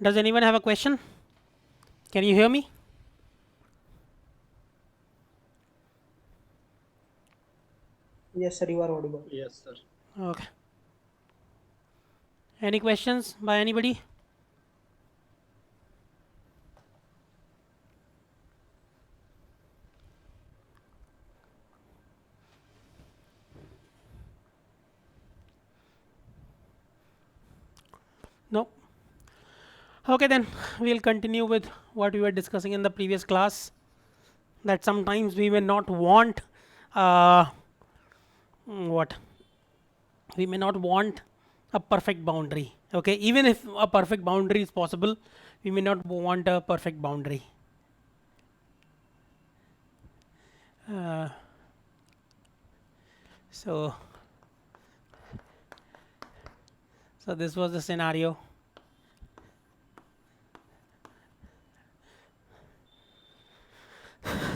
Does anyone have a question? Can you hear me? Yes, sir, you are audible. Yes, sir. Okay. Any questions by anybody? No. Okay, then we'll continue with what we were discussing in the previous class. That sometimes we may not want uh, what we may not want a perfect boundary. Okay, even if a perfect boundary is possible, we may not want a perfect boundary. Uh, so, so this was the scenario.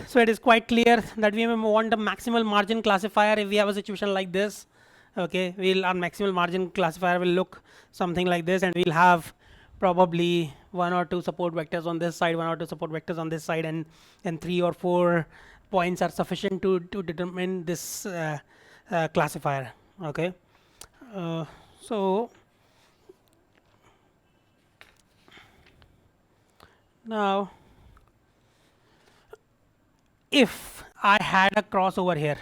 So it is quite clear that we may want a maximal margin classifier if we have a situation like this. Okay, our maximal margin classifier will look something like this, and we'll have probably one or two support vectors on this side, one or two support vectors on this side, and 3 or 4 points are sufficient to determine this classifier. Okay, so now if I had a crossover here,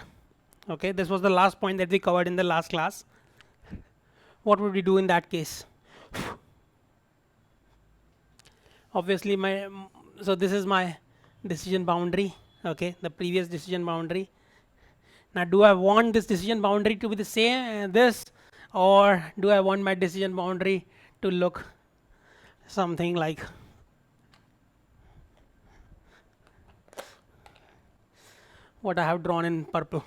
okay, this was the last point that we covered in the last class. What would we do in that case? Obviously, so this is my decision boundary. Okay, the previous decision boundary. Now, do I want this decision boundary to be the same this, or do I want my decision boundary to look something like what I have drawn in purple?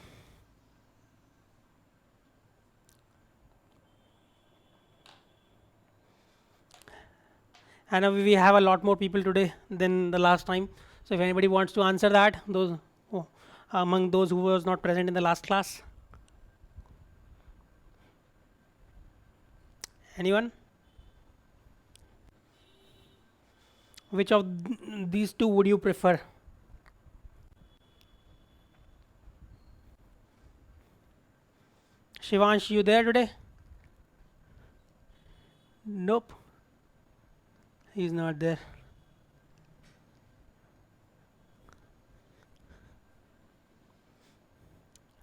I know we have a lot more people today than the last time. So if anybody wants to answer that, among those who was not present in the last class, anyone? Which of these two would you prefer? Shivansh, you there today? Nope. He's not there.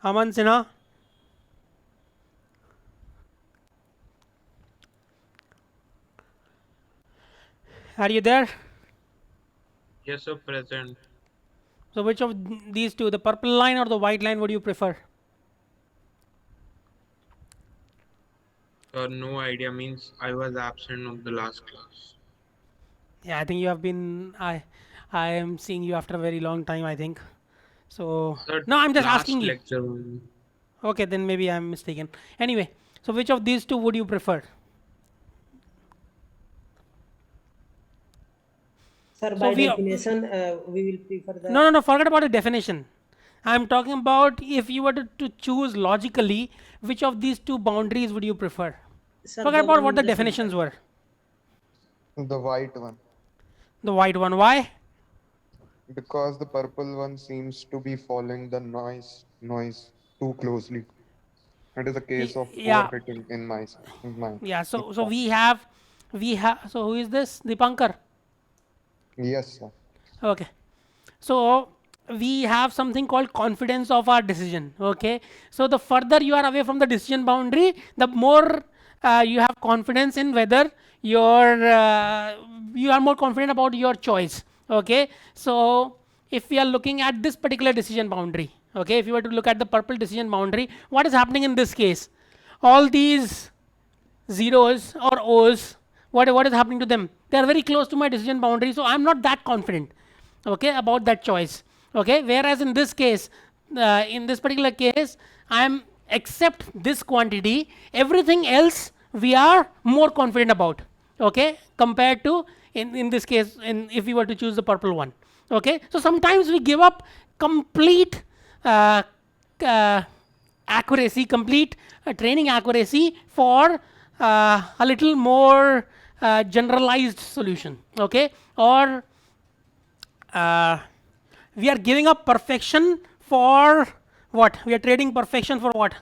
Aman Sinha? Are you there? Yes, sir, present. So which of these two, the purple line or the white line, would you prefer? No idea means I was absent on the last class. Yeah, I think you have been. I am seeing you after a very long time, I think. So Sir, no, I'm just asking last you. lecture only. Okay, then maybe I'm mistaken. Anyway, so which of these two would you prefer? Sir, So by we definition, we will prefer the. no, forget about the definition. I'm talking about if you were to choose logically, which of these two boundaries would you prefer? Sir, Forget the about one what in the the center. definitions were. The white one, The white one. Why? because the purple one seems to be following the noise too closely. It is a case of Yeah, overfitting in my yeah. So thought. we have. So who is this? Dipankar. Yes, sir. Okay. So we have something called confidence of our decision. Okay. So the further you are away from the decision boundary, the more you have confidence in whether you are more confident about your choice. Okay. So if we are looking at this particular decision boundary, okay, if you were to look at the purple decision boundary, what is happening in this case? All these zeros or O's, what is happening to them? They are very close to my decision boundary, so I'm not that confident, okay, about that choice. Okay, whereas in this particular case, I'm except this quantity, everything else we are more confident about. Okay, compared to in this case, if we were to choose the purple one. Okay, so sometimes we give up complete uh, uh, accuracy, complete training accuracy for a little more generalized solution, okay, or we are giving up perfection for what? We are trading perfection for what?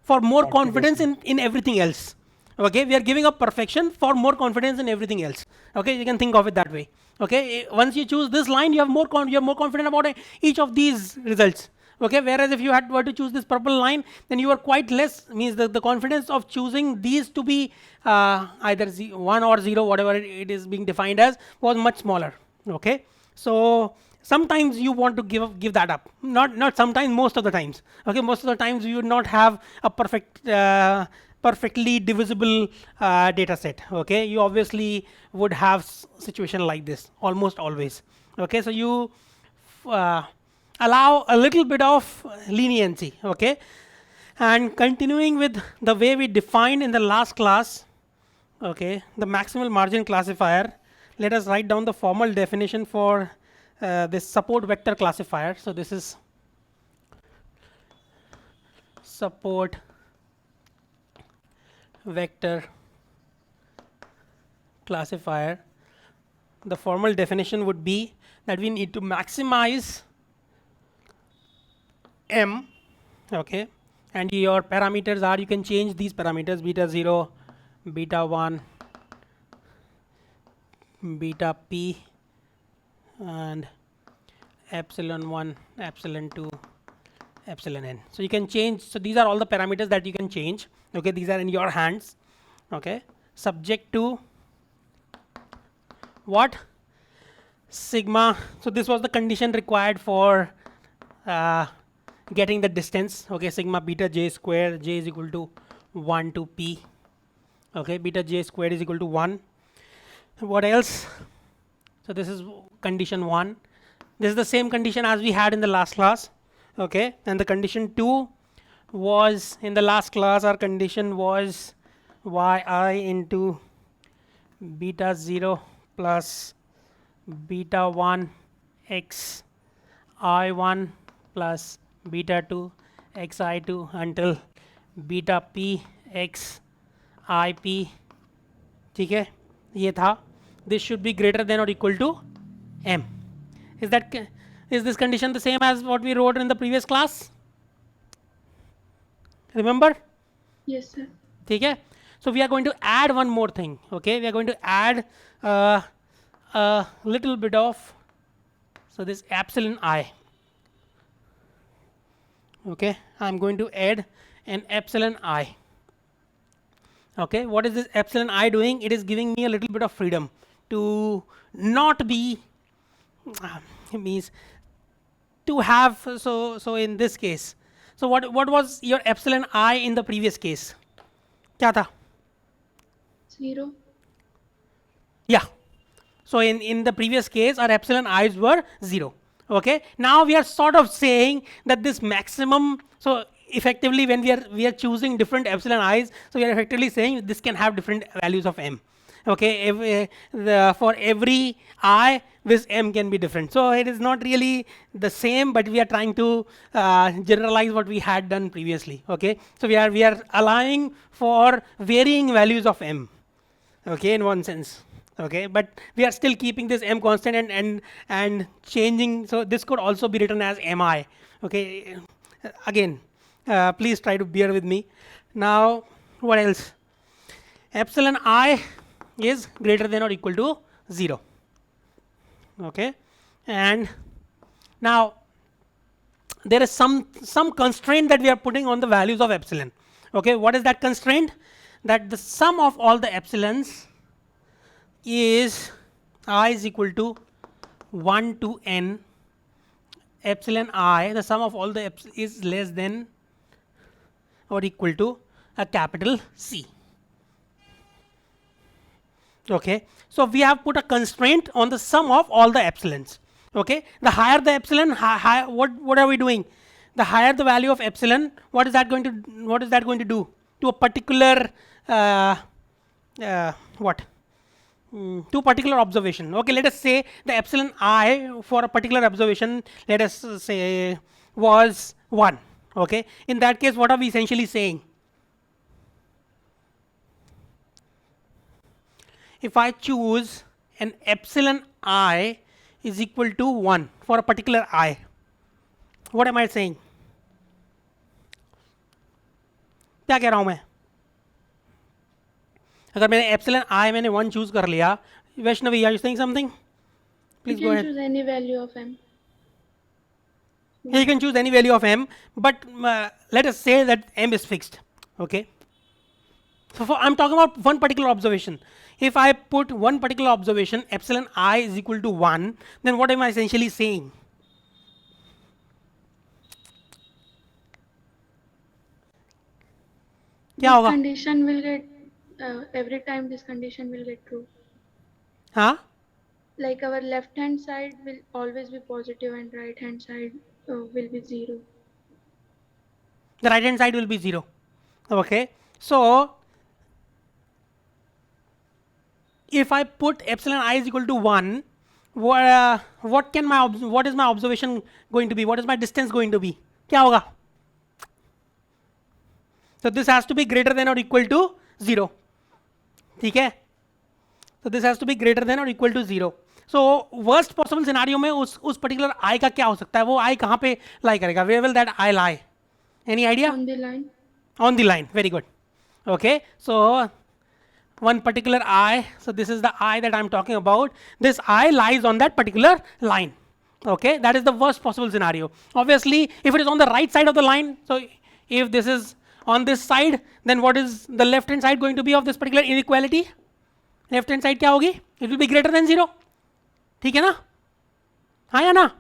For more confidence in everything else. Okay, we are giving up perfection for more confidence in everything else. Okay, you can think of it that way. Okay, once you choose this line, you have you are more confident about each of these results. Okay, whereas if you were to choose this purple line, then you are quite less, means the confidence of choosing these to be either 1 or 0, whatever it is being defined as, was much smaller. Okay, so sometimes you want to give that up, not sometimes, most of the times. Okay, most of the times you would not have a perfectly divisible data set. Okay, you obviously would have situation like this almost always. Okay, so you allow a little bit of leniency. Okay, and continuing with the way we defined in the last class, okay, the maximal margin classifier, let us write down the formal definition for this support vector classifier. So this is support vector classifier. The formal definition would be that we need to maximize m, okay, and your parameters are, you can change these parameters, beta 0, beta 1, beta p, and epsilon 1, epsilon 2, epsilon n. So you can change, so these are all the parameters that you can change. Okay, these are in your hands. Okay, subject to what? Sigma. So this was the condition required for getting the distance. Okay, sigma beta j square, j is equal to 1 to p. Okay, beta j squared is equal to 1. What else? So this is condition 1. This is the same condition as we had in the last class. Okay, and the condition 2 was in the last class, our condition was yi into beta 0 plus beta 1 x I1 plus beta 2 x I2 until beta p x IP. ठीक है, ये था. This should be greater than or equal to m. Is this condition the same as what we wrote in the previous class? Remember? Yes, sir. ठीक है. So we are going to add one more thing. Okay, we are going to add a little bit of, so this epsilon I. Okay, I'm going to add an epsilon I. Okay, what is this epsilon I doing? It is giving me a little bit of freedom to not be means to have, so in this case, so what was your epsilon I in the previous case? क्या था? 0. Yeah. So in the previous case, our epsilon i's were 0. Okay. Now we are sort of saying that this maximum, so effectively when we are choosing different epsilon i's, so we are effectively saying this can have different values of m. Okay, for every I, this m can be different. So it is not really the same, but we are trying to generalize what we had done previously. Okay, so we are allowing for varying values of m. Okay, in one sense. Okay, but we are still keeping this m constant and changing. So this could also be written as mi. Okay, again, please try to bear with me. Now, what else? Epsilon I is greater than or equal to 0. Okay, and now there is some constraint that we are putting on the values of epsilon. Okay, what is that constraint? That the sum of all the epsilons is I is equal to 1 to n epsilon I, the sum of all the is less than or equal to a capital C. Okay, so we have put a constraint on the sum of all the epsilons. Okay, the higher the epsilon, what are we doing? The higher the value of epsilon, what is that going to do to a particular what? To a particular observation. Okay, let us say the epsilon I for a particular observation, let us say was 1. Okay, in that case, what are we essentially saying? if I choose an epsilon I is equal to 1 for a particular I, what am I saying? क्या कह रहा हूं मैं? अगर मैंने epsilon I मैंने 1 choose कर लिया, Vaishnavi, are you saying something? You Please go can ahead. choose any value of m. You can choose any value of m, but let us say that m is fixed. Okay. So I'm talking about one particular observation. If I put one particular observation, epsilon I is equal to 1, then what am I essentially saying? क्या This होगा? condition will get every time this condition will get true. हाँ, Like our left hand side will always be positive and right hand side will be 0. the right hand side will be 0. Okay. So if I put epsilon I is equal to 1, what is my observation going to be? What is my distance going to be? क्या होगा? So this has to be greater than or equal to 0. ठीक है? So this has to be greater than or equal to 0. So worst possible scenario में उस particular I का क्या हो सकता है? वो I कहाँ पे lie करेगा? Where will that I lie? Any idea? On the line. On the line. Very good. Okay. So one particular I. So this is the I that I'm talking about. This I lies on that particular line. Okay. That is the worst possible scenario. Obviously, if it is on the right side of the line, so if this is on this side, then what is the left hand side going to be of this particular inequality? Left hand side क्या होगी? It will be greater than 0. ठीक है ना? हाँ या ना?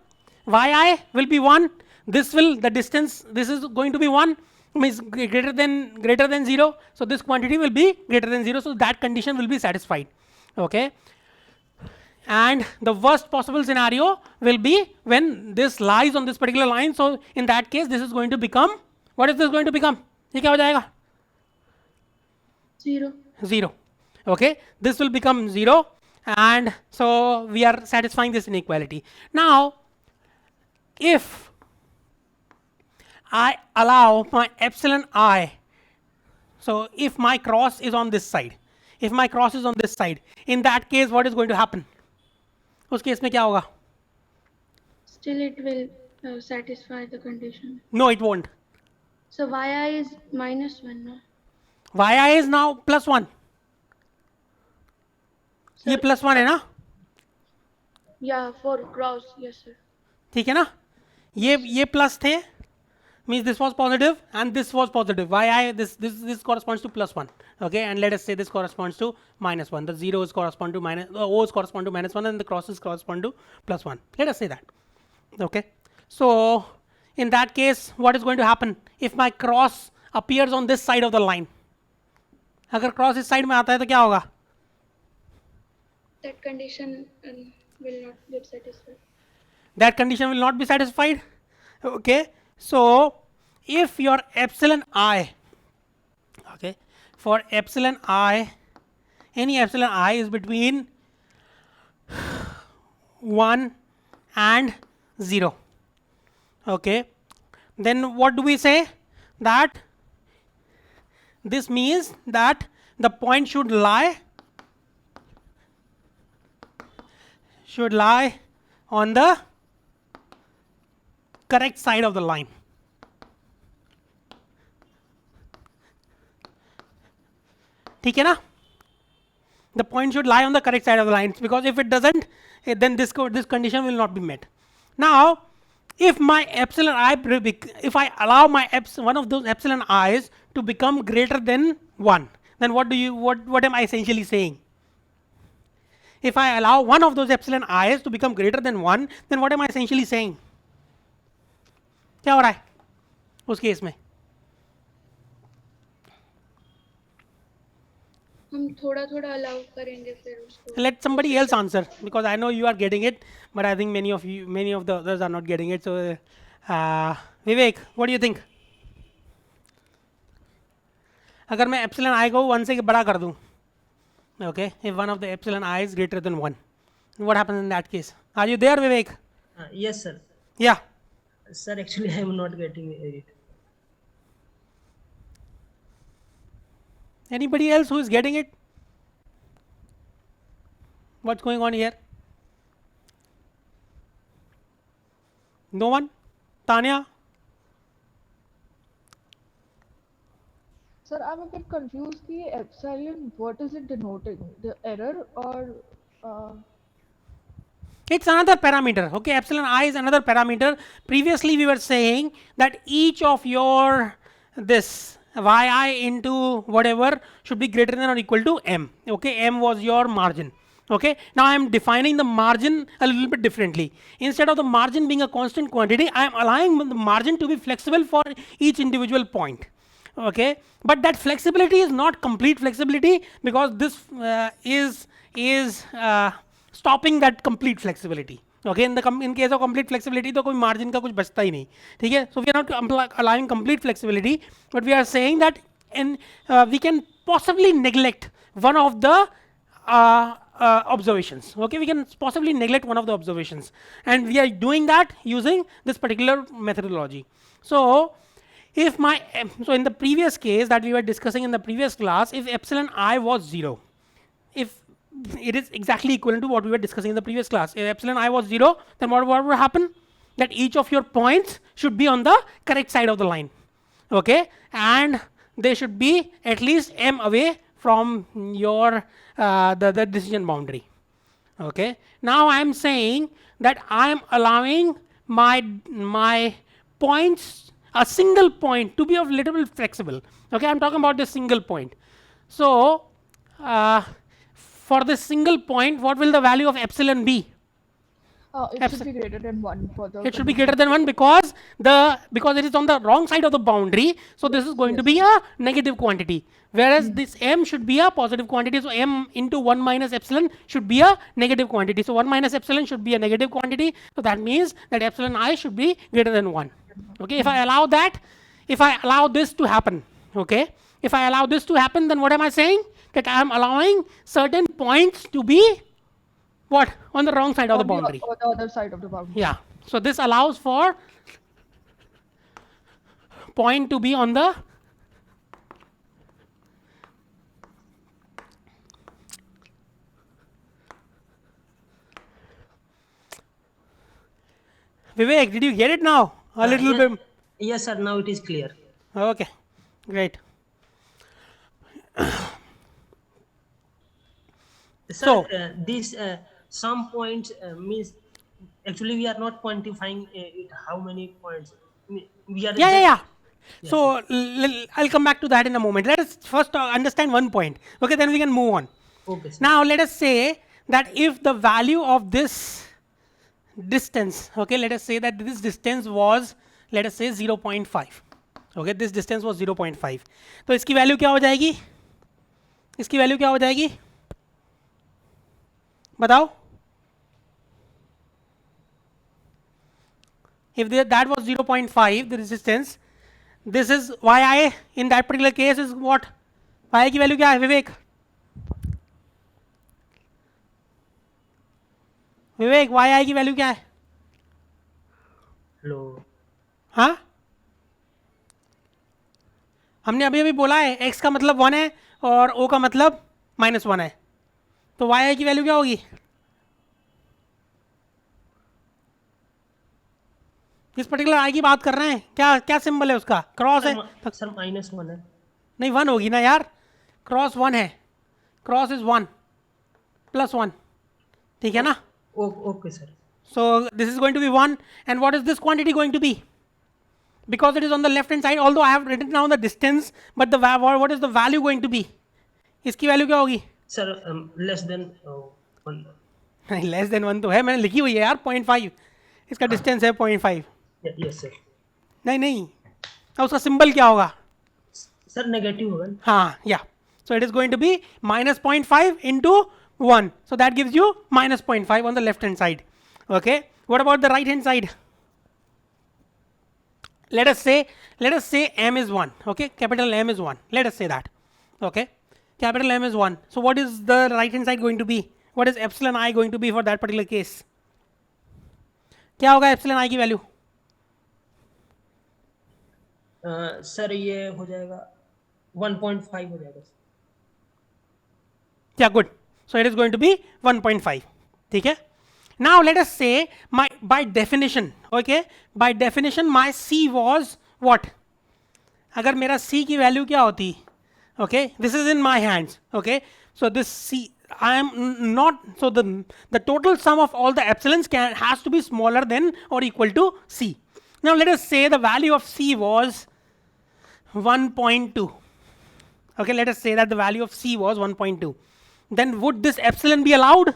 yi will be 1. The distance, this is going to be 1, means greater than 0. So this quantity will be greater than 0. So that condition will be satisfied. Okay. And the worst possible scenario will be when this lies on this particular line. So in that case, this is going to become, what is this going to become? ये क्या हो जाएगा? 0. 0. Okay. This will become 0. And so we are satisfying this inequality. Now, if I allow my epsilon I, so if my cross is on this side, in that case, what is going to happen? उस case में क्या होगा? Still it will satisfy the condition. No, it won't. So yi is minus 1 now. yi is now plus 1. ये plus 1 है ना? Yeah, for cross, yes sir. ठीक है ना? ये plus थे, means this was positive and this was positive. This corresponds to plus 1. Okay, and let us say this corresponds to minus 1. The zeros correspond to minus, the O's correspond to minus 1 and the crosses correspond to plus 1. Let us say that. Okay, so in that case, what is going to happen if my cross appears on this side of the line? अगर cross इस side में आता है तो क्या होगा? That condition will not get satisfied. That condition will not be satisfied. Okay, so if your epsilon I, okay, for epsilon I, any epsilon I is between 1 and 0. Okay, then what do we say? That this means that the point should lie on the correct side of the line. ठीक है ना? The point should lie on the correct side of the line, because if it doesn't, then this condition will not be met. Now, if my epsilon I, if I allow my one of those epsilon i's to become greater than 1, then what am I essentially saying? If I allow one of those epsilon i's to become greater than 1, then what am I essentially saying? क्या हो रहा है उस case में? हम थोड़ा-थोड़ा allow करेंगे फिर उसको. Let somebody else answer, because I know you are getting it, but I think many of the others are not getting it. So, Vivek, what do you think? अगर मैं epsilon I को 1 से बड़ा कर दूं, okay, if one of the epsilon I is greater than 1, what happens in that case? Are you there, Vivek? Yes, sir. Yeah. Sir, actually, I am not getting it. Anybody else who is getting it? What's going on here? No one? Tanya? Sir, I'm a bit confused. The epsilon, what is it denoting? The error or It's another parameter. Okay, epsilon I is another parameter. Previously we were saying that each of your this yi into whatever should be greater than or equal to m. Okay, m was your margin. Okay, now I am defining the margin a little bit differently. Instead of the margin being a constant quantity, I am allowing the margin to be flexible for each individual point. Okay, but that flexibility is not complete flexibility, because this is stopping that complete flexibility. Okay, in case of complete flexibility तो कोई margin का कुछ बचता ही नहीं, ठीक है. So we are not allowing complete flexibility, but we are saying that we can possibly neglect one of the observations. Okay, we can possibly neglect one of the observations, and we are doing that using this particular methodology. So if my so in the previous case that we were discussing in the previous class, if epsilon I was 0, if it is exactly equivalent to what we were discussing in the previous class, if epsilon I was 0, then what will happen? That each of your points should be on the correct side of the line. Okay, and they should be at least m away from your the decision boundary. Okay, now I am saying that I am allowing my points, a single point, to be of little bit flexible. Okay, I am talking about this single point. So for this single point, what will the value of epsilon be? it should be greater than 1 for the It should be greater than 1 because it is on the wrong side of the boundary, so this is going to be a negative quantity, whereas this m should be a positive quantity. So m into 1 minus epsilon should be a negative quantity. So 1 minus epsilon should be a negative quantity, so that means that epsilon I should be greater than 1. Okay, if I allow that, if I allow this to happen, okay, if I allow this to happen, then what am I saying? That I am allowing certain points to be what? On the wrong side of the boundary. on the other side of the boundary. Yeah, so this allows for point to be on the Vivek, did you get it now? A little yeah. bit. Yes, sir. Now it is clear. Okay, great. Sir, So- this some points means actually we are not quantifying it. How many points? We are Yeah. So I'll come back to that in a moment. Let us first understand one point. Okay, then we can move on. Okay, sir. Now let us say that if the value of this distance, okay, let us say that this distance was, let us say 0.5. Okay, this distance was 0.5. तो इसकी value क्या हो जाएगी? इसकी value क्या हो जाएगी? बताओ. If that was 0.5, the resistance, this is yi in that particular case is what? yi की वैल्यू क्या है विवेक? विवेक yi की वैल्यू क्या है? Hello. हाँ, हमने अभी अभी बोला है x का मतलब 1 है और o का मतलब -1 है, तो yi की वैल्यू क्या होगी? किस पर्टिकुलर i की बात कर रहे हैं? क्या क्या सिंबल है उसका? क्रॉस है? सर -1 है. नहीं 1 होगी ना यार, क्रॉस 1 है, क्रॉस इज 1 प्लस 1, ठीक है ना? Okay, sir. So this is going to be 1, and what is this quantity going to be? Because it is on the left hand side, although I have written down the distance, but the what is the value going to be? इसकी value क्या होगी? Sir, less than 1. नहीं, less than 1 तो है, मैंने लिखी हुई है यार 0.5, इसका डिस्टेंस है 0.5. Yes, sir. नहीं, अब उसका सिंबल क्या होगा? Sir, negative होगा. हाँ, yeah. So it is going to be -0.5 into 1. So that gives you -0.5 on the left hand side. Okay. What about the right hand side? Let us say m is 1. Okay, capital M is 1. Let us say that. Okay, capital M is 1. So what is the right hand side going to be? What is epsilon I going to be for that particular case? क्या होगा epsilon I की value? Sir ये हो जाएगा 1.5 हो जाएगा. क्या? Good. So it is going to be 1.5. ठीक है. Now let us say by definition, okay, by definition my C was what? अगर मेरा C की वैल्यू क्या होती? Okay, this is in my hands. Okay, so this C, I am not, so the total sum of all the epsilons has to be smaller than or equal to C. Now let us say the value of C was 1.2. Okay, let us say that the value of C was 1.2. Then would this epsilon be allowed?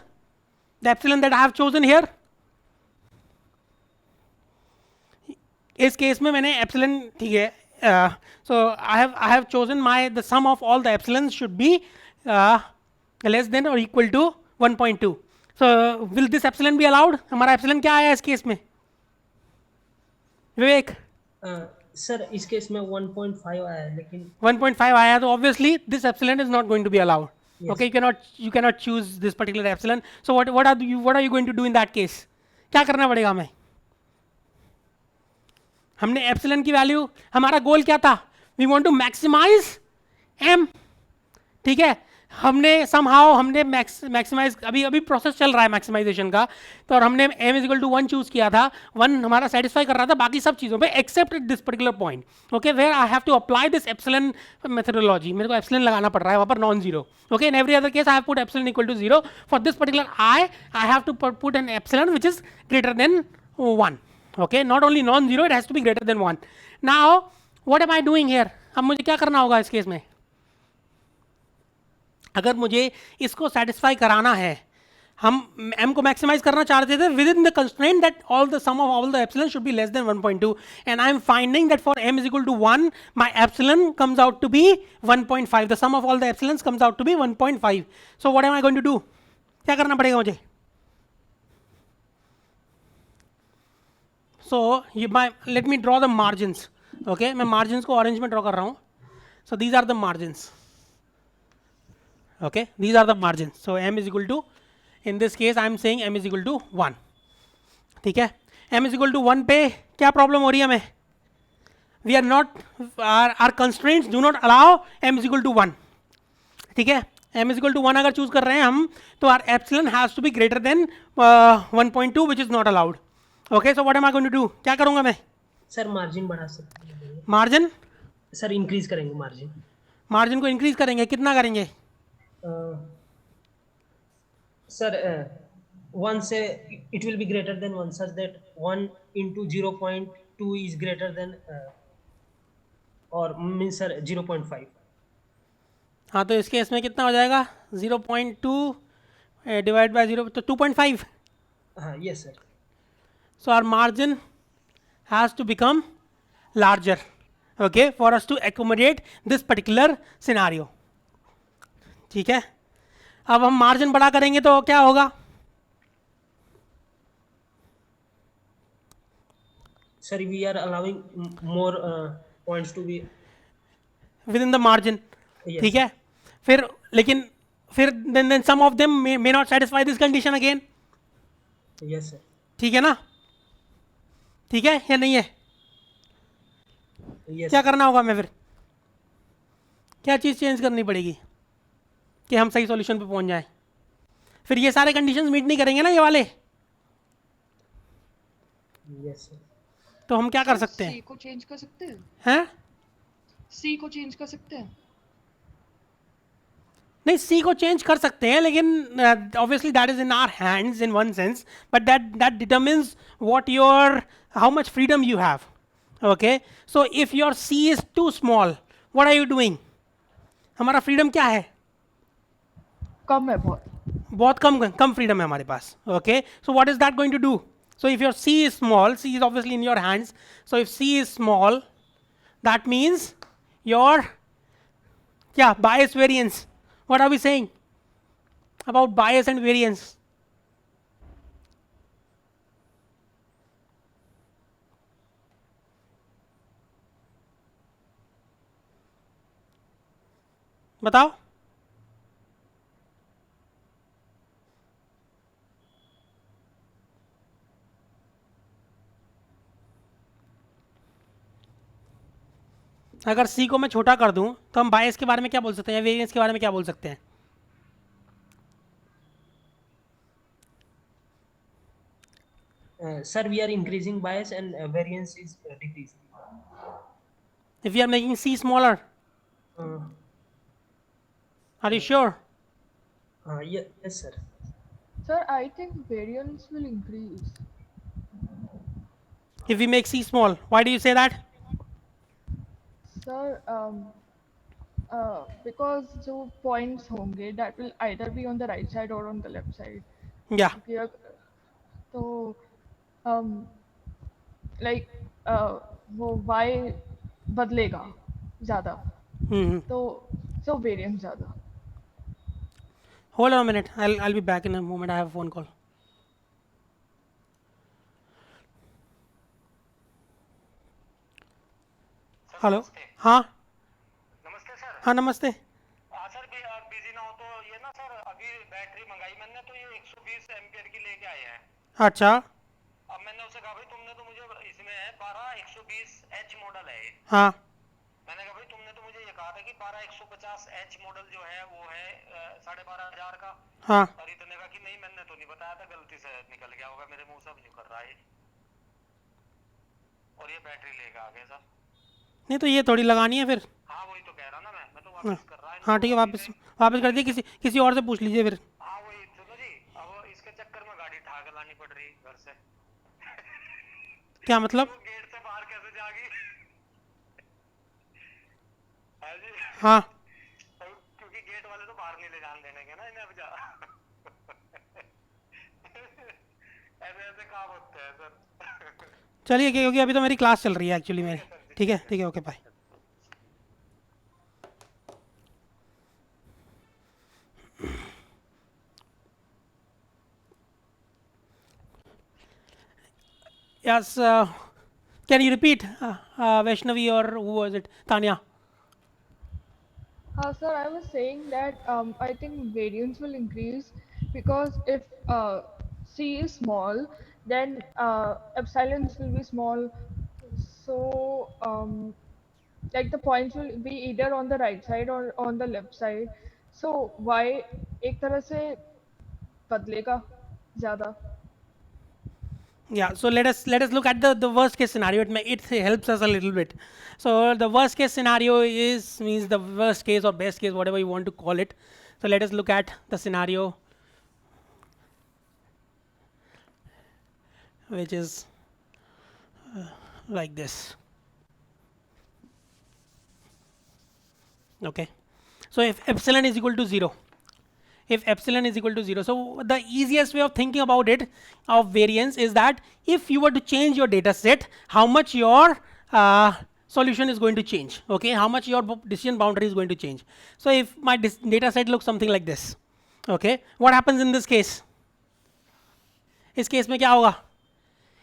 The epsilon that I have chosen here. इस case में मैंने epsilon, ठीक है, so I have chosen the sum of all the epsilons should be less than or equal to 1.2. So will this epsilon be allowed? हमारा epsilon क्या आया इस case में? विवेक? सर इस केस में 1.5 आया है, लेकिन 1.5 आया, तो obviously this epsilon is not going to be allowed. Yes. Okay, you cannot choose this particular epsilon. So what are you going to do in that case? क्या करना पड़ेगा हमें? हमने epsilon की वैल्यू, हमारा गोल क्या था? We want to maximize m. ठीक है, हमने somehow हमने मैक्सिमाइज, अभी प्रोसेस चल रहा है मैक्सिमाइजेशन का, तो और हमने m is equal to 1 choose किया था. 1 हमारा सेटिस्फाई कर रहा था बाकी सब चीज़ों पे except this particular point. Okay, where I have to apply this epsilon methodology. मेरे को एप्सिलॉन लगाना पड़ रहा है वहाँ पर non zero. Okay, in every other case I have put epsilon equal to 0. For this particular I have to put an epsilon which is greater than 1. Okay, not only non-zero, it has to be greater than 1. Now, what am I doing here? अब मुझे क्या करना होगा इस case में? अगर मुझे इसको satisfy कराना है, हम m को maximize करना चाहते थे within the constraint that all the sum of all the epsilon should be less than 1.2, and I am finding that for m is equal to 1, my epsilon comes out to be 1.5. The sum of all the epsilons comes out to be 1.5. So what am I going to do? क्या करना पड़ेगा मुझे? So let me draw the margins. Okay, मैं margins को orange में draw कर रहा हूँ. So these are the margins. Okay, these are the margins. So m is equal to, in this case I am saying m is equal to 1. ठीक है, m is equal to 1 पे क्या problem हो रही है हमें? We are not, our constraints do not allow m is equal to 1. ठीक है, m is equal to 1 अगर choose कर रहे हैं हम, तो our epsilon has to be greater than 1.2, which is not allowed. Okay, so what am I going to do? क्या करूँगा मैं? सर मार्जिन बढ़ा सकते हैं. मार्जिन? सर इंक्रीज करेंगे मार्जिन. मार्जिन को इंक्रीज करेंगे, कितना करेंगे? सर 1 से it will be greater than 1, such that 1 into 0.2 is greater than or means sir 0.5. हाँ, तो इसके इसमें कितना हो जाएगा? 0.2 डिवाइड बाय 0, तो 2.5. हाँ, yes sir. So our margin has to become larger, okay, for us to accommodate this particular scenario. ठीक है, अब हम मार्जिन बड़ा करेंगे तो क्या होगा? Sir, we are allowing more points to be within the margin. Yes. ठीक है, फिर लेकिन फिर then some of them may not satisfy this condition again. Yes sir. ठीक है ना? ठीक है या नहीं है? Yes. क्या करना होगा हमें फिर? क्या चीज़ चेंज करनी पड़ेगी कि हम सही सॉल्यूशन पे पहुंच जाएं? फिर ये सारे कंडीशंस मीट नहीं करेंगे ना ये वाले, Yes sir. तो हम क्या कर सकते हैं? C को चेंज कर सकते हैं? हैं? C को चेंज कर सकते हैं? नहीं, सी को चेंज कर सकते हैं, लेकिन obviously that is in our hands in one sense, but that determines what your, how much freedom you have. Okay, so if your C is too small, what are you doing? हमारा freedom क्या है? कम है बहुत. बहुत कम freedom है हमारे पास. Okay, so what is that going to do? So if your C is small, C is obviously in your hands, so if C is small, that means your क्या? Bias variance. What are we saying about bias and variance? बताओ. अगर C को मैं छोटा कर दूं तो हम बायस के बारे में क्या बोल सकते हैं, वेरिएंस के बारे में क्या बोल सकते हैं? Sir, we are increasing bias and variance is decreasing. If we are making C smaller, Uh, are you sure? yes, sir. Sir, I think variance will increase. If we make C small, why do you say that? Sir, because जो points होंगे that will either be on the right side or on the left side. Yeah. क्योंकि तो like वो y बदलेगा ज़्यादा Hmm. तो so variance ज़्यादा. Hold on a minute. I'll be back in a moment. I have a phone call. Hello. हाँ. नमस्ते sir. हाँ नमस्ते. हाँ सर, बिजी ना हो तो ये ना सर, अभी बैटरी मंगाई मैंने तो ये 120 एम्पियर की लेके आए हैं. अच्छा. अब मैंने उससे कहा भाई तुमने तो मुझे इसमें है 12 120H मॉडल है ये. हाँ. मैंने कहा भाई तुमने तो मुझे ये कहा था कि 12 150H मॉडल जो है वो है 12,500 का. हाँ. और इतने का कि नहीं, मैंने तो नहीं बताया था, गलती से निकल गया होगा मेरे मुंह से, अब यूं कर रहा है. और ये बैटरी लेके आ गए सर. नहीं तो ये थोड़ी लगानी है फिर. हाँ वही तो कह रहा ना मैं तो वापस कर रहा है. हाँ ठीक है, वापस वापस कर दिए. किसी और से पूछ लीजिए फिर. हाँ वही सुनो जी, अब इसके चक्कर में गाड़ी ठा के लानी पड़ रही घर से. क्या मतलब? वो गेट से बाहर कैसे जागी? है जी. हाँ. क्योंकि गेट वाले तो बाहर नहीं ले जाने देंगे ना इन्हें अब जा. ऐसे ऐसे काम होते हैं सर. चलिए, क्योंकि अभी तो मेरी क्लास चल रही है एक्चुअली मेरी. ठीक है, okay bye. Yes, can you repeat, Vaishnavi, or who was it? Tanya. Sir, I was saying that I think variance will increase because if C is small, then epsilons will be small. So, like the points will be either on the right side or on the left side. So, y एक तरह से बदलेगा ज़्यादा. Yeah, so let us look at the worst case scenario. It helps us a little bit. So the worst case scenario means the worst case or best case, whatever you want to call it. So let us look at the scenario which is like this. Okay, so if epsilon is equal to 0, so the easiest way of thinking about it of variance is that if you were to change your data set, how much your solution is going to change. Okay, how much your decision boundary is going to change. So if my data set looks something like this, okay, what happens in this case? इस case में क्या होगा?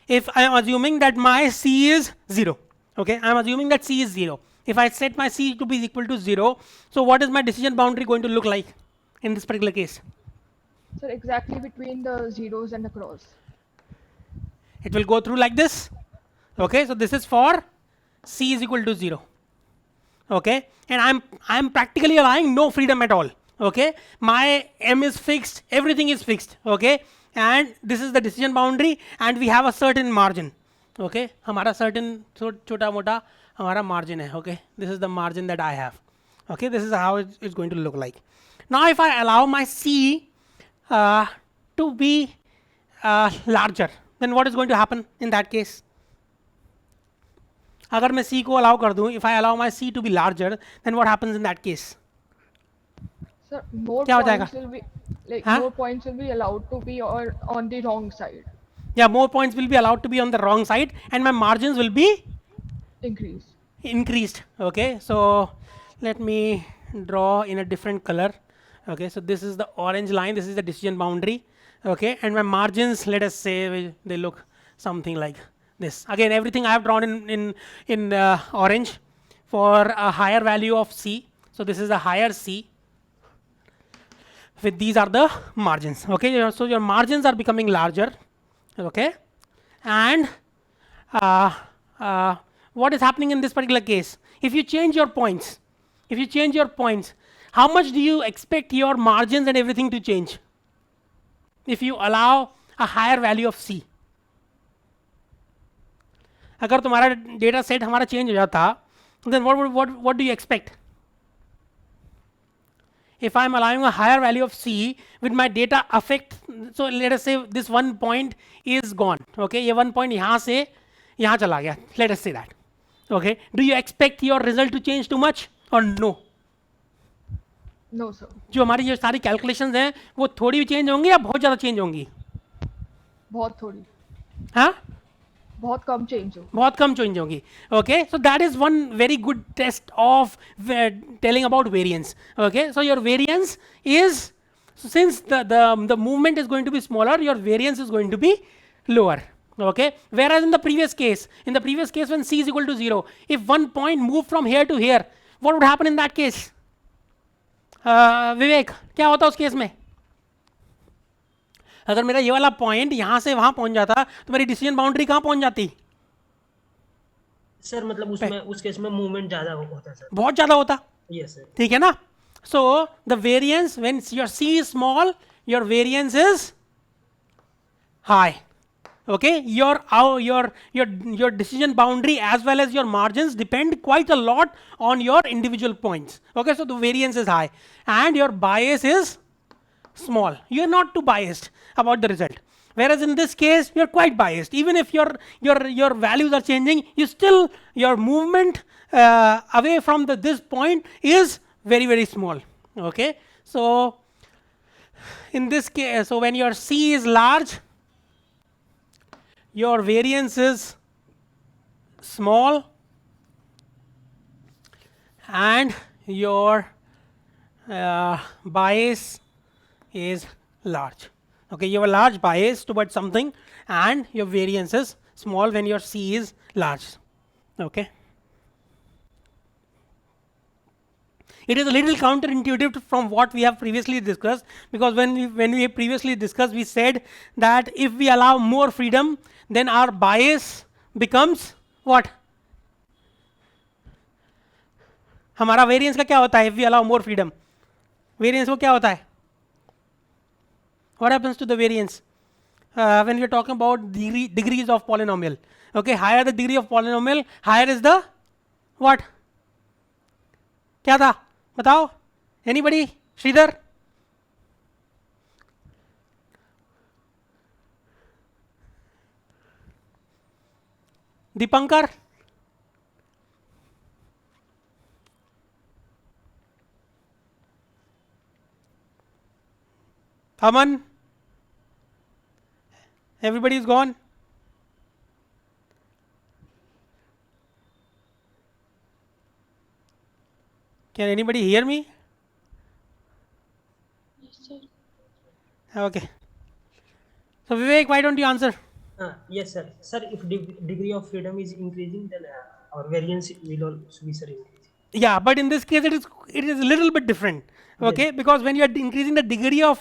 If I am assuming that my C is 0, okay, I am assuming that C is 0. If I set my C to be equal to 0, so what is my decision boundary going to look like in this particular case? So exactly between the zeros and the cross. It will go through like this. Okay, so this is for C is equal to 0. Okay, and I'm practically allowing no freedom at all. Okay, my M is fixed, everything is fixed. Okay, and this is the decision boundary, and we have a certain margin. Okay, हमारा certain छोटा मोटा हमारा margin है. Okay, this is the margin that I have. Okay, this is how it's going to look like. Now if I allow my C to be larger, then what is going to happen in that case? अगर मैं C को allow कर दूं, if I allow my C to be larger, then what happens in that case? Sir, more क्या हो जाएगा? points will be like हाँ? more points will be allowed to be on the wrong side. Yeah, more points will be allowed to be on the wrong side, and my margins will be Increase. increased. Okay, so let me draw in a different color. Okay, so this is the orange line, this is the decision boundary. Okay, and my margins, let us say they look something like this. Again, everything I have drawn in orange for a higher value of C. So this is a higher C. With these are the margins. Okay, so your margins are becoming larger. Okay, and what is happening in this particular case? If you change your points, how much do you expect your margins and everything to change if you allow a higher value of C? अगर तुम्हारा data set हमारा change हो जाता, then what do you expect? If I am allowing a higher value of C, with my data affect, so let us say this one point is gone, okay, ये one point यहाँ से यहाँ चला गया, let us say that, okay, do you expect your result to change too much or no? No, sir. जो हमारी ये सारी कैलकुलेशंस हैं वो थोड़ी भी चेंज होंगी या बहुत ज़्यादा चेंज होंगी? बहुत थोड़ी, हाँ, बहुत कम चेंज हो. बहुत कम चेंज होगी. Okay, so that is one very good test of telling about variance. Okay, so your variance is, since the movement is going to be smaller, your variance is going to be lower. Okay, whereas in the previous case when C is equal to 0, if one point moved from here to here, what would happen in that case? विवेक, क्या होता उस case में? अगर मेरा ये वाला point यहां से वहां पहुंच जाता तो मेरी डिसीजन बाउंड्री कहां पहुंच जाती? सर मतलब उसमें उस केस में मूवमेंट ज्यादा होता सर. बहुत ज्यादा होता. Yes sir. ठीक है ना? So the variance when your C is small, your variance is high. Okay, your decision boundary as well as your margins depend quite a lot on your individual points. Okay, so the variance is high and your bias is small. You are not too biased about the result, whereas in this case you are quite biased. Even if your values are changing, you still, your movement away from this point is very, very small. Okay, so in this case, so when your C is large, your variance is small and your bias is large. Okay, you have a large bias towards something and your variance is small when your C is large. Okay, it is a little counterintuitive from what we have previously discussed, because when we previously discussed, we said that if we allow more freedom, then our bias becomes what? हमारा variance का क्या होता है? if we allow more freedom, variance को क्या होता है? What happens to the variance when we are talking about degrees of polynomial? Okay, higher the degree of polynomial, higher is the what? क्या था बताओ? Anybody? Sridhar? Dipankar? Aman? Everybody is gone? Can anybody hear me? Yes, sir. Okay. So Vivek, why don't you answer? Yes sir. Sir, if degree of freedom is increasing, then our variance will also be sir increasing. Yeah, but in this case it is a little bit different. Okay, because when you are increasing the degree of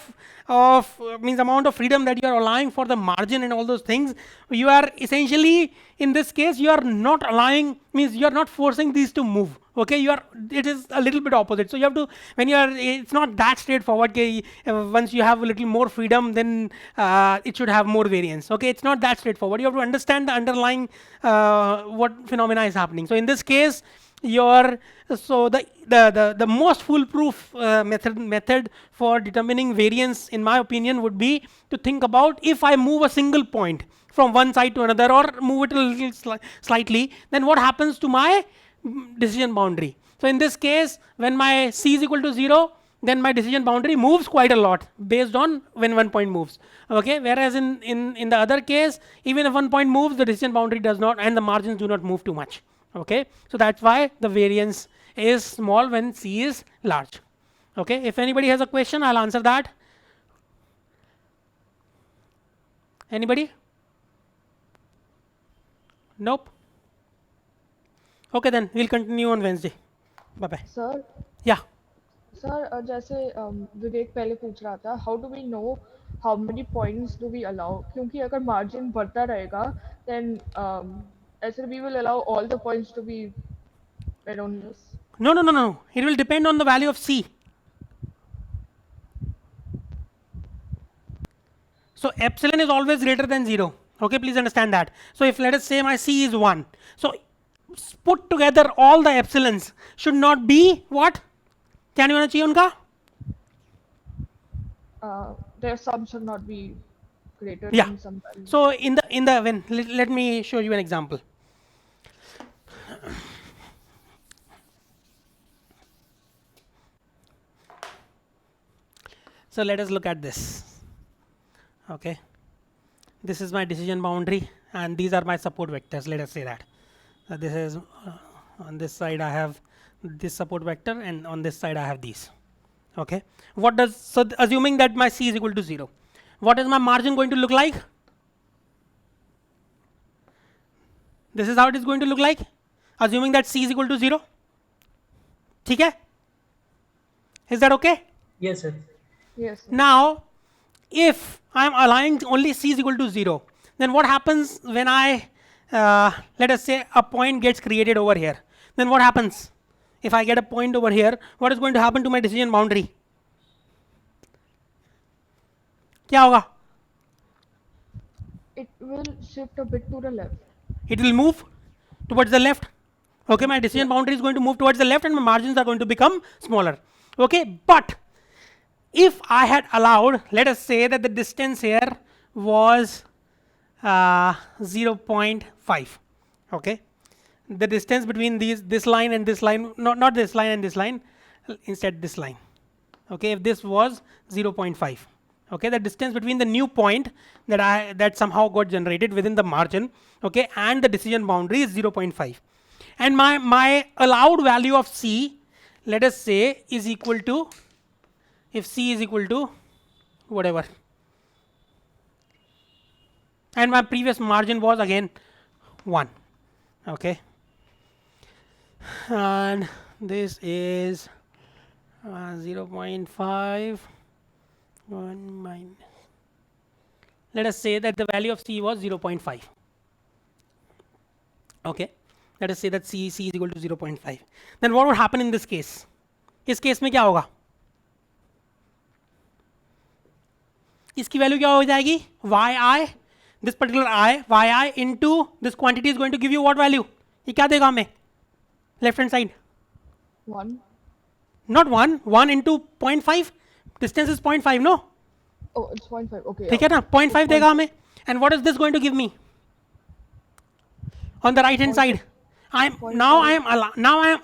means amount of freedom that you are allowing for the margin and all those things, you are essentially, in this case, you are not allowing, means you are not forcing these to move. Okay, it is a little bit opposite. So you have to, when you are, it's not that straightforward. Okay, once you have a little more freedom, then it should have more variance. Okay, it's not that straightforward. You have to understand the underlying what phenomena is happening. So in this case, the most foolproof method for determining variance, in my opinion, would be to think about, if I move a single point from one side to another or move it a little slightly, then what happens to my decision boundary? So in this case, when my C is equal to 0, then my decision boundary moves quite a lot based on when one point moves. Okay, whereas in the other case, even if one point moves, the decision boundary does not, and the margins do not move too much. Okay, so that's why the variance is small when C is large. Okay, if anybody has a question, I'll answer that. Anybody? Nope. Okay, then we'll continue on Wednesday. Bye bye. Sir, Yeah. sir, जैसे विवेक पहले पूछ रहा था, how do we know how many points do we allow? क्योंकि अगर margin बढ़ता रहेगा, then ऐसे we will allow all the points to be erroneous. No. It will depend on the value of C. So epsilon is always greater than 0. Okay, please understand that. So if let us say my C is 1, so put together all the epsilons should not be what? क्या नहीं होना चाहिए उनका? Their sum should not be greater Yeah. than some value. So in the when let me show you an example. So let us look at this. Okay, this is my decision boundary and these are my support vectors. Let us say that this is on this side I have this support vector and on this side I have these. Okay, what does, so assuming that my C is equal to 0, what is my margin going to look like? This is how it is going to look like, assuming that C is equal to 0. ठीक है? Is that okay? Yes, sir. Yes. Sir. Now, if I am allowing only C is equal to 0, then what happens when I, let us say a point gets created over here, then what happens? If I get a point over here, what is going to happen to my decision boundary? क्या होगा? It will shift a bit to the left. It will move towards the left. Okay, my decision boundary is going to move towards the left and my margins are going to become smaller. Okay, but if I had allowed, let us say that the distance here was 0.5. Okay, the distance between this line and this line, not this line and this line, instead this line. Okay, if this was 0.5. Okay, the distance between the new point that somehow got generated within the margin, okay, and the decision boundary is 0.5, and my allowed value of C, let us say, is equal to, if C is equal to whatever, and my previous margin was again 1. Okay, and this is 0.5. 1 minus, let us say that the value of C was 0.5. Okay, let us say that C is equal to 0.5. Then what would happen in this case? इस case में क्या होगा? इसकी value क्या हो जाएगी? yi, this particular yi into this quantity is going to give you what value? ये क्या देगा हमें? Left hand side. 1. Not 1. 1 into 0.5. Distance is 0.5, no? Oh, it's 0.5. Okay. ठीक है ना? 0.5 देगा हमें. And what is this going to give me? On the right hand side, I am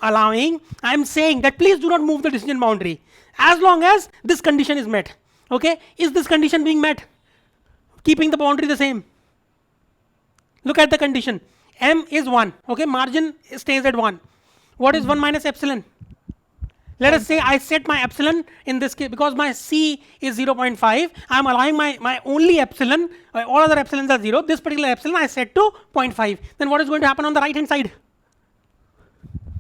allowing. I am saying that please do not move the decision boundary as long as this condition is met. Okay, is this condition being met? Keeping the boundary the same. Look at the condition. M is 1. Okay, margin stays at 1. What is 1 minus epsilon? Let us say I set my epsilon in this case because my C is 0.5. I am allowing my only epsilon, all other epsilons are 0. This particular epsilon I set to 0.5. Then what is going to happen on the right hand side?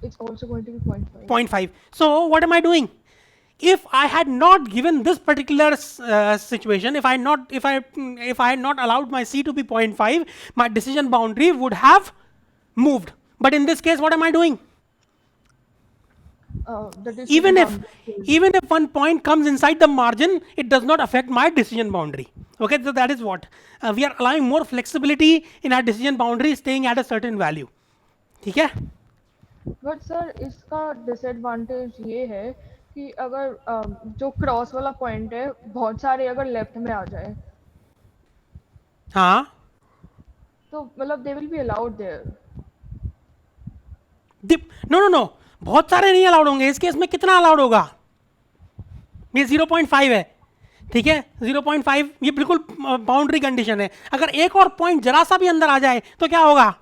It's also going to be 0.5. 0.5. So what am I doing? If I had not given this particular situation, if I had not allowed my C to be 0.5, my decision boundary would have moved. But in this case, what am I doing? Even if one point comes inside the margin, it does not affect my decision boundary. Okay, so that is what we are allowing more flexibility in our decision boundary, staying at a certain value. ठीक है? But sir, इसका disadvantage ये है कि अगर जो cross वाला point है बहुत सारे अगर लेफ्ट में आ जाए हाँ तो मतलब they will be allowed there. No बहुत सारे नहीं अलाउड होंगे. इस केस में कितना अलाउड होगा? ये 0.5 है. ठीक है, 0.5 ये बिल्कुल बाउंड्री कंडीशन है. अगर एक और पॉइंट जरा सा भी अंदर आ जाए तो क्या होगा?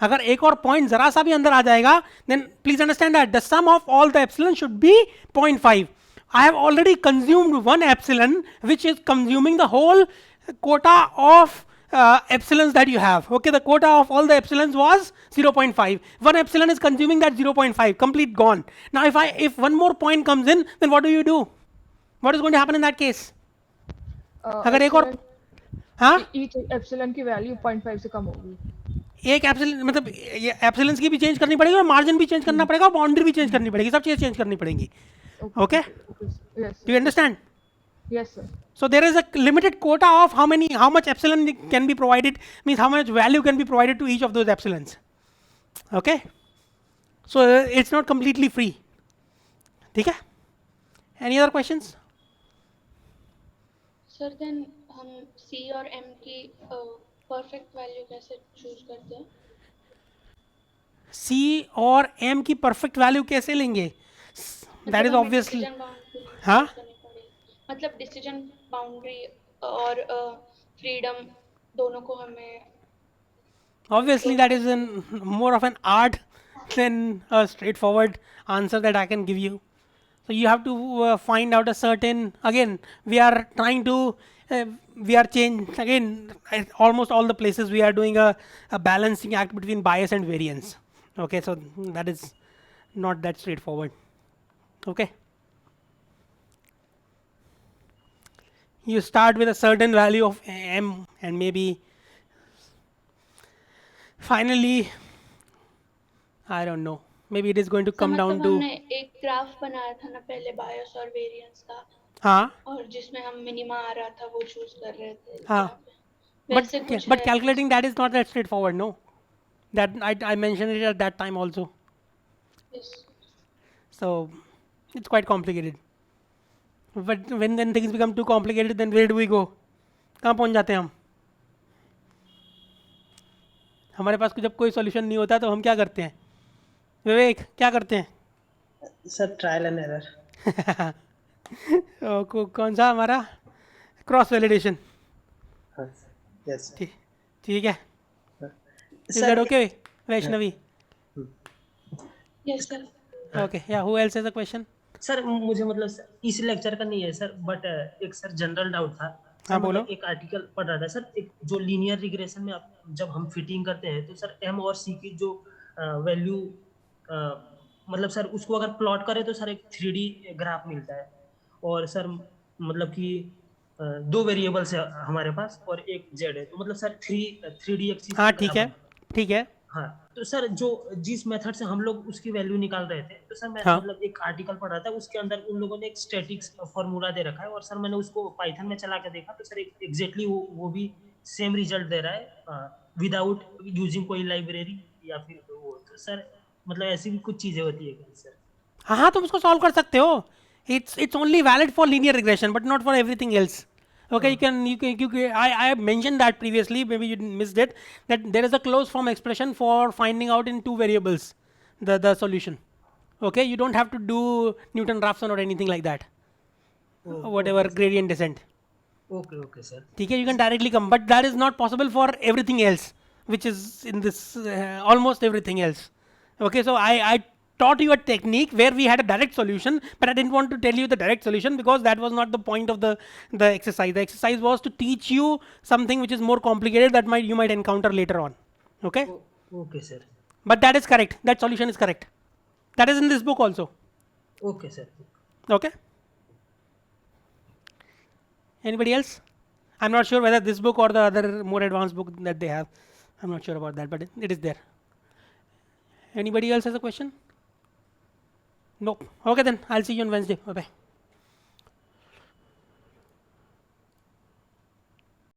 अगर एक और पॉइंट जरा सा भी अंदर आ जाएगा, then please understand that the sum of all the epsilon should be 0.5. I have already consumed one epsilon, which is consuming the whole quota of epsilons that you have. Okay, the quota of all the epsilons was 0.5. One epsilon is consuming that 0.5, complete gone. Now if one more point comes in, then what do? What is going to happen in that case? अगर एक और हाँ each epsilon की value 0.5 से कम होगी. एक epsilon मतलब ये एप्सिलॉन्स की भी चेंज करनी पड़ेगी और मार्जिन भी चेंज करना पड़ेगा और बाउंड्री भी चेंज करनी पड़ेगी, सब चीज़ें चेंज करनी पड़ेंगी. Okay, do you understand? Yes, sir. So there is a limited quota of how much epsilon can be provided, means how much value can be provided to each of those epsilons. Okay. So it's not completely free. ठीक है? Any other questions? Sir then हम C और M की perfect value कैसे choose करते हैं? C और M की perfect value कैसे लेंगे? That is हमें obviously. decision boundary हाँ? choose करनी पड़ेगी। मतलब डिसीजन बाउंड्री और फ्रीडम दोनों को हमें Obviously, that is more of an art than a straightforward answer that I can give you. So you have to find out a certain. Again, we are trying to. We are change again. Almost all the places we are doing a balancing act between bias and variance. Okay, so that is not that straightforward. Okay. You start with a certain value of m, and maybe finally, I don't know, maybe it is going to come down to. हमने एक graph बनाया था ना पहले बायस और variance का, हाँ, और जिसमें हम मिनिमा आ रहा था वो चूज कर रहे थे। हाँ. यहाँ पे। वैसे कुछ But है। calculating that is not that straightforward, no. That I mentioned it at that time also. Yes. So it's quite complicated. But when then things become too complicated, then where do we go? कहाँ पहुँच जाते हैं हम? हमारे पास जब कोई solution नहीं होता तो हम क्या करते हैं? विवेक क्या करते हैं? Sir trial and error. कौन सा हमारा क्रॉस वैलिडेशन? यस ठीक है. Is sir that okay, Vaishnavi? Yes sir. Okay. Yeah. Who else has a question? Sir मुझे मतलब इस लेक्चर का नहीं है सर, बट एक सर जनरल डाउट था। हाँ, बोलो। मतलब एक आर्टिकल पढ़ रहा था सर, एक जो लीनियर रिग्रेशन में जब हम फिटिंग करते हैं तो सर एम और सी की जो वैल्यू मतलब सर उसको अगर प्लॉट करें तो सर एक 3D ग्राफ मिलता है, और सर मतलब कि दो वेरिएबल्स है हमारे पास और एक जेड है, तो मतलब सर 3D एक्सिस। हाँ, ठीक है, ठीक है. हाँ, तो सर जो जिस मेथड से हम लोग उसकी वैल्यू निकाल रहे थे, तो सर मैं हाँ. मतलब एक आर्टिकल पढ़ रहा था, उसके अंदर उन लोगों ने एक स्टैटिक्स फार्मूला दे रखा है, और सर मैंने उसको पाइथन में चला के देखा तो सर एग्जैक्टली वो भी सेम रिजल्ट दे रहा है विदाउट यूजिंग कोई लाइब्रेरी या फिर वो। तो सर मतलब ऐसी भी कुछ चीजें होती है क्या सर? हाँ हाँ, तुम उसको सॉल्व कर सकते हो. It's only valid for linear regression, but not for everything else. Okay, you can I mentioned that previously, maybe you missed it, that there is a closed form expression for finding out in two variables the solution. Okay, you don't have to do Newton-Raphson or anything like that. Whatever gradient descent. Okay sir. ठीक है, you can directly come, but that is not possible for everything else, which is in this almost everything else. Okay, so I taught you a technique where we had a direct solution, but I didn't want to tell you the direct solution because that was not the point of the exercise. The exercise was to teach you something which is more complicated that you might encounter later on. Okay, Okay sir. but that is correct. That solution is correct. That is in this book also. Okay sir. Okay. Anybody else? I'm not sure whether this book or the other more advanced book that they have. I'm not sure about that, but it is there. Anybody else has a question? No. Okay, then I'll see you on Wednesday. Bye bye.